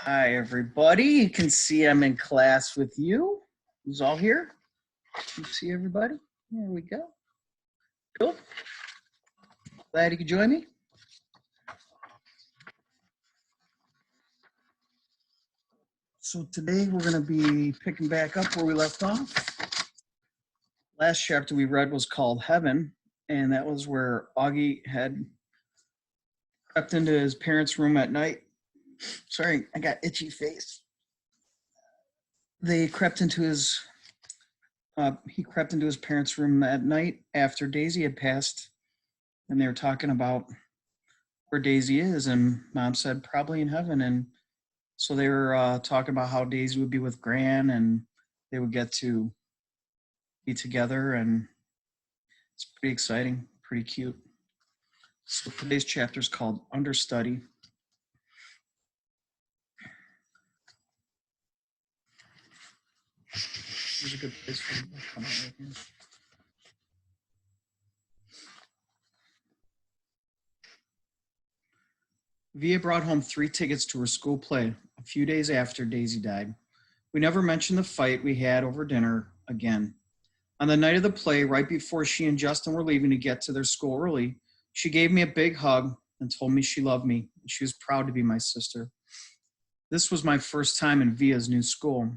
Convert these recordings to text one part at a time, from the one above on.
Hi, everybody. You can see I'm in class with you. Who's all here? You see everybody? There we go. Cool. Glad you could join me. So today we're going to be picking back up where we left off. Last chapter we read was called Heaven, and that was where Augie had crept into his parents' room at night. Sorry, I got itchy face. They crept into his he crept into his parents' room at night after Daisy had passed, and they were talking about where Daisy is, and Mom said probably in heaven. And so they were talking about how Daisy would be with Gran, and they would get to be together, and it's pretty exciting, pretty cute. So today's chapter is called Understudy. There's a good place for them to come out right here. Via brought home 3 tickets to her school play a few days after Daisy died. We never mentioned the fight we had over dinner again. On the night of the play, right before she and Justin were leaving to get to their school early, she gave me a big hug and told me she loved me and she was proud to be my sister. This was my first time in Via's new school.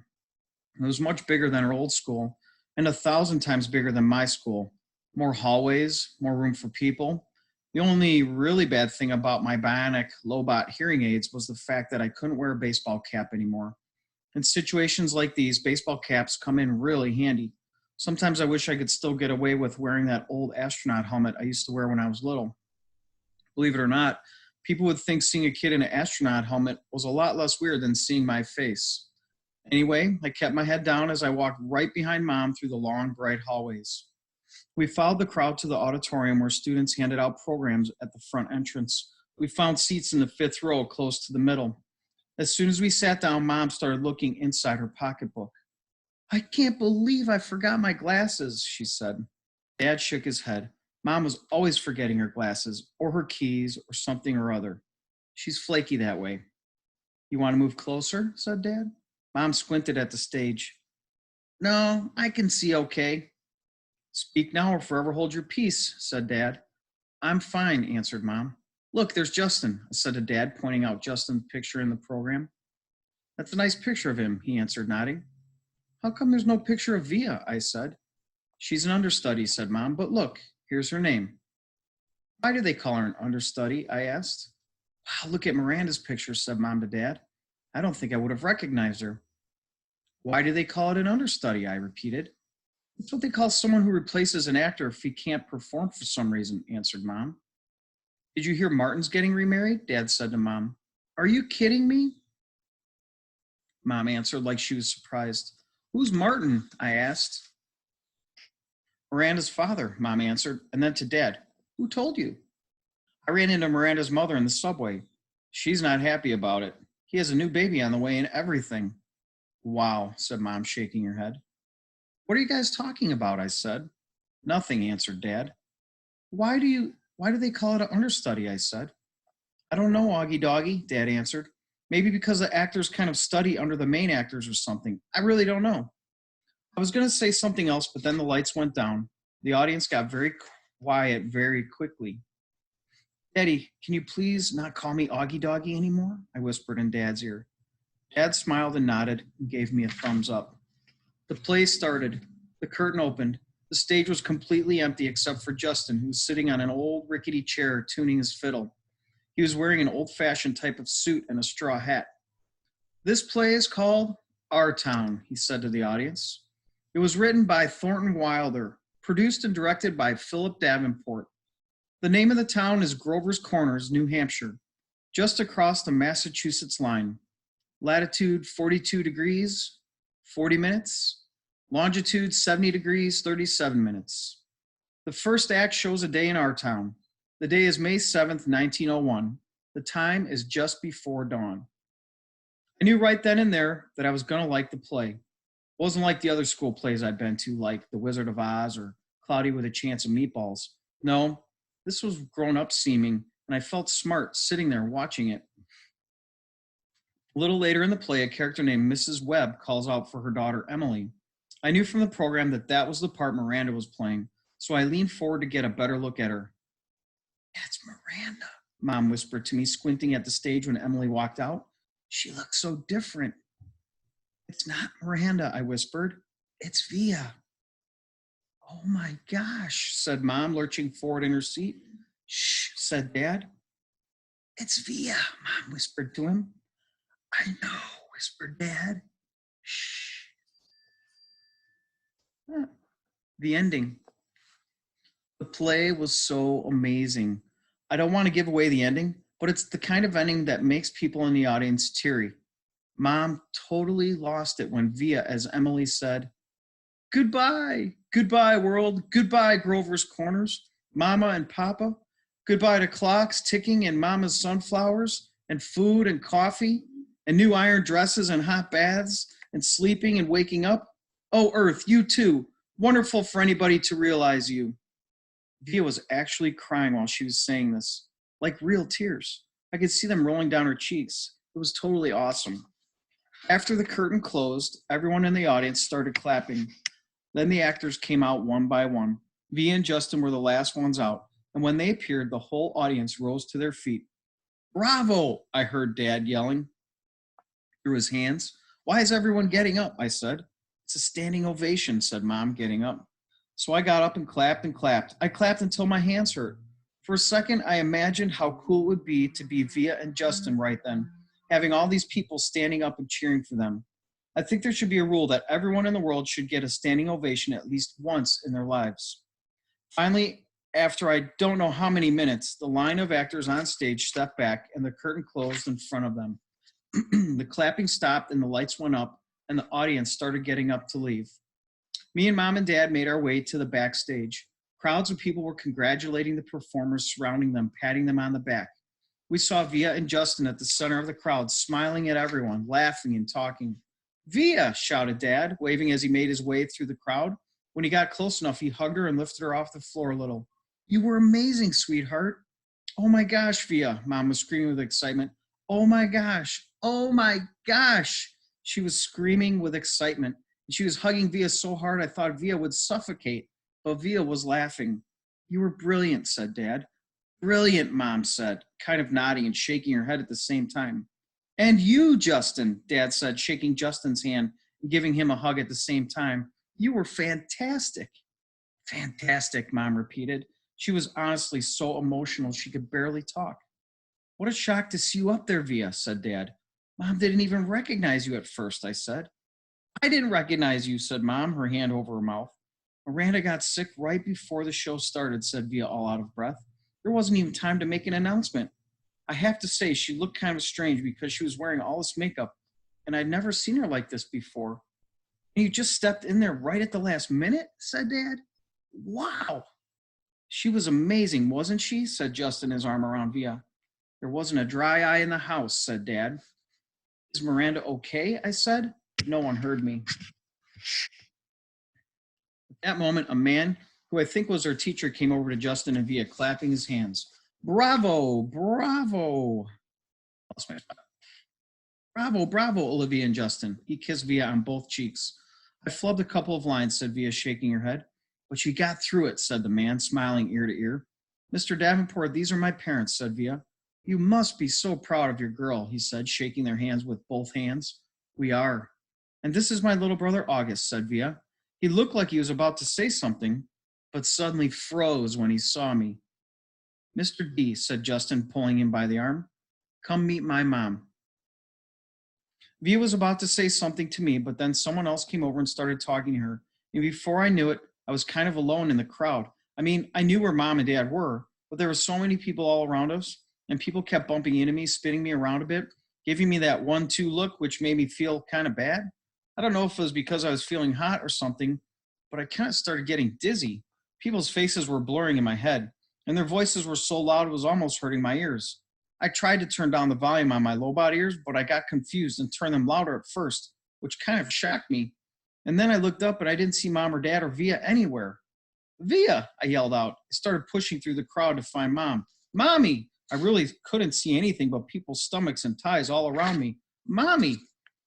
It was much bigger than her old school and 1,000 times bigger than my school. More hallways, more room for people. The only really bad thing about my bionic Lobot hearing aids was the fact that I couldn't wear a baseball cap anymore. In situations like these, baseball caps come in really handy. Sometimes I wish I could still get away with wearing that old astronaut helmet I used to wear when I was little. Believe it or not, people would think seeing a kid in an astronaut helmet was a lot less weird than seeing my face. Anyway, I kept my head down as I walked right behind Mom through the long, bright hallways. We followed the crowd to the auditorium where students handed out programs at the front entrance. We found seats in the 5th row close to the middle. As soon as we sat down, Mom started looking inside her pocketbook. I can't believe I forgot my glasses, she said. Dad shook his head. Mom was always forgetting her glasses or her keys or something or other. She's flaky that way. You want to move closer? Said Dad. Mom squinted at the stage. No, I can see okay. Speak now or forever hold your peace, said Dad. I'm fine, answered Mom. Look, there's Justin, said to Dad, pointing out Justin's picture in the program. That's a nice picture of him, he answered, nodding. How come there's no picture of Via? I said. She's an understudy, said Mom, but look, here's her name. Why do they call her an understudy? I asked. Wow, look at Miranda's picture, said Mom to Dad. I don't think I would have recognized her. Why do they call it an understudy? I repeated. It's what they call someone who replaces an actor if he can't perform for some reason, answered Mom. Did you hear Martin's getting remarried? Dad said to Mom. Are you kidding me? Mom answered like she was surprised. Who's Martin? I asked. Miranda's father, Mom answered, and then to Dad. Who told you? I ran into Miranda's mother in the subway. She's not happy about it. He has a new baby on the way and everything. Wow, said Mom, shaking her head. What are you guys talking about? I said. Nothing, answered Dad. Why do they call it an understudy? I said. I don't know, Augie Doggy, Dad answered. Maybe because the actors kind of study under the main actors or something. I really don't know. I was going to say something else, but then the lights went down. The audience got very quiet very quickly. Daddy, can you please not call me Augie Doggy anymore? I whispered in Dad's ear. Dad smiled and nodded and gave me a thumbs up. The play started. The curtain opened. The stage was completely empty except for Justin, who was sitting on an old rickety chair tuning his fiddle. He was wearing an old-fashioned type of suit and a straw hat. This play is called Our Town, he said to the audience. It was written by Thornton Wilder, produced and directed by Philip Davenport. The name of the town is Grover's Corners, New Hampshire, just across the Massachusetts line. Latitude 42 degrees, 40 minutes. Longitude 70 degrees, 37 minutes. The first act shows a day in our town. The day is May 7th, 1901. The time is just before dawn. I knew right then and there that I was going to like the play. It wasn't like the other school plays I'd been to, like The Wizard of Oz or Cloudy with a Chance of Meatballs. No, this was grown-up seeming, and I felt smart sitting there watching it. A little later in the play, a character named Mrs. Webb calls out for her daughter Emily. I knew from the program that that was the part Miranda was playing, so I leaned forward to get a better look at her. That's Miranda, Mom whispered to me, squinting at the stage when Emily walked out. She looks so different. It's not Miranda, I whispered. It's Via. Oh my gosh, said Mom, lurching forward in her seat. Shh, said Dad. It's Via, Mom whispered to him. I know, whispered Dad. Shh. The ending. The play was so amazing. I don't want to give away the ending, but it's the kind of ending that makes people in the audience teary. Mom totally lost it when Via, as Emily said, goodbye, goodbye, world, goodbye, Grover's Corners, Mama and Papa, goodbye to clocks ticking and Mama's sunflowers, and food and coffee, and new iron dresses and hot baths, and sleeping and waking up. Oh, Earth, you too. Wonderful for anybody to realize you. Via was actually crying while she was saying this, like real tears. I could see them rolling down her cheeks. It was totally awesome. After the curtain closed, everyone in the audience started clapping. Then the actors came out one by one. Via and Justin were the last ones out, and when they appeared, the whole audience rose to their feet. Bravo! I heard Dad yelling through his hands. Why is everyone getting up? I said. It's a standing ovation, said Mom, getting up. So I got up and clapped and clapped. I clapped until my hands hurt. For a second, I imagined how cool it would be to be Via and Justin right then, having all these people standing up and cheering for them. I think there should be a rule that everyone in the world should get a standing ovation at least once in their lives. Finally, after I don't know how many minutes, the line of actors on stage stepped back and the curtain closed in front of them. The clapping stopped and the lights went up and the audience started getting up to leave. Me and Mom and Dad made our way to the backstage. Crowds of people were congratulating the performers surrounding them, patting them on the back. We saw Via and Justin at the center of the crowd, smiling at everyone, laughing and talking. Via, shouted Dad, waving as he made his way through the crowd. When he got close enough, he hugged her and lifted her off the floor a little. You were amazing, sweetheart. Oh my gosh, Via, Mom was screaming with excitement. Oh my gosh, oh my gosh. She was screaming with excitement. She was hugging Via so hard I thought Via would suffocate, but Via was laughing. You were brilliant, said Dad. Brilliant, Mom said, kind of nodding and shaking her head at the same time. And you, Justin, Dad said, shaking Justin's hand and giving him a hug at the same time. You were fantastic. Fantastic, Mom repeated. She was honestly so emotional she could barely talk. What a shock to see you up there, Via, said Dad. Mom didn't even recognize you at first, I said. I didn't recognize you, said Mom, her hand over her mouth. Miranda got sick right before the show started, said Via, all out of breath. There wasn't even time to make an announcement. I have to say, she looked kind of strange because she was wearing all this makeup, and I'd never seen her like this before. And you just stepped in there right at the last minute, said Dad. Wow. She was amazing, wasn't she? Said Justin, his arm around Via. There wasn't a dry eye in the house, said Dad. Is Miranda okay? I said. No one heard me. At that moment, a man who I think was our teacher came over to Justin and Via, clapping his hands. Bravo, bravo. Bravo, bravo, Olivia and Justin. He kissed Via on both cheeks. I flubbed a couple of lines, said Via, shaking her head. But you got through it, said the man, smiling ear to ear. Mr. Davenport, these are my parents, said Via. You must be so proud of your girl, he said, shaking their hands with both hands. We are. And this is my little brother, August, said Via. He looked like he was about to say something, but suddenly froze when he saw me. Mr. D, said Justin, pulling him by the arm. Come meet my mom. Via was about to say something to me, but then someone else came over and started talking to her. And before I knew it, I was kind of alone in the crowd. I mean, I knew where Mom and Dad were, but there were so many people all around us, and people kept bumping into me, spinning me around a bit, giving me that 1-2 look, which made me feel kind of bad. I don't know if it was because I was feeling hot or something, but I kind of started getting dizzy. People's faces were blurring in my head, and their voices were so loud it was almost hurting my ears. I tried to turn down the volume on my low-body ears, but I got confused and turned them louder at first, which kind of shocked me. And then I looked up and I didn't see Mom or Dad or Via anywhere. Via, I yelled out. I started pushing through the crowd to find Mom. Mommy! I really couldn't see anything but people's stomachs and ties all around me. Mommy!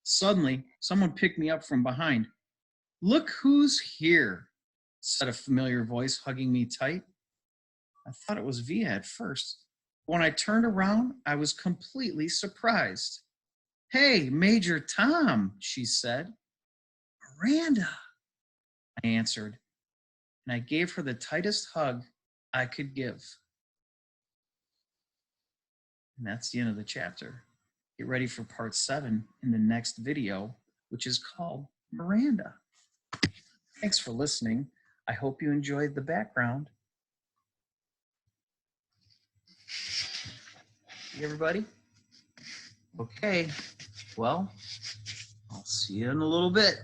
Suddenly, someone picked me up from behind. Look who's here, said a familiar voice, hugging me tight. I thought it was Via at first. When I turned around, I was completely surprised. Hey, Major Tom, she said. Miranda, I answered, and I gave her the tightest hug I could give. And that's the end of the chapter. Get ready for part 7 in the next video, which is called Miranda. Thanks for listening. I hope you enjoyed the background. Everybody? Okay, well, I'll see you in a little bit.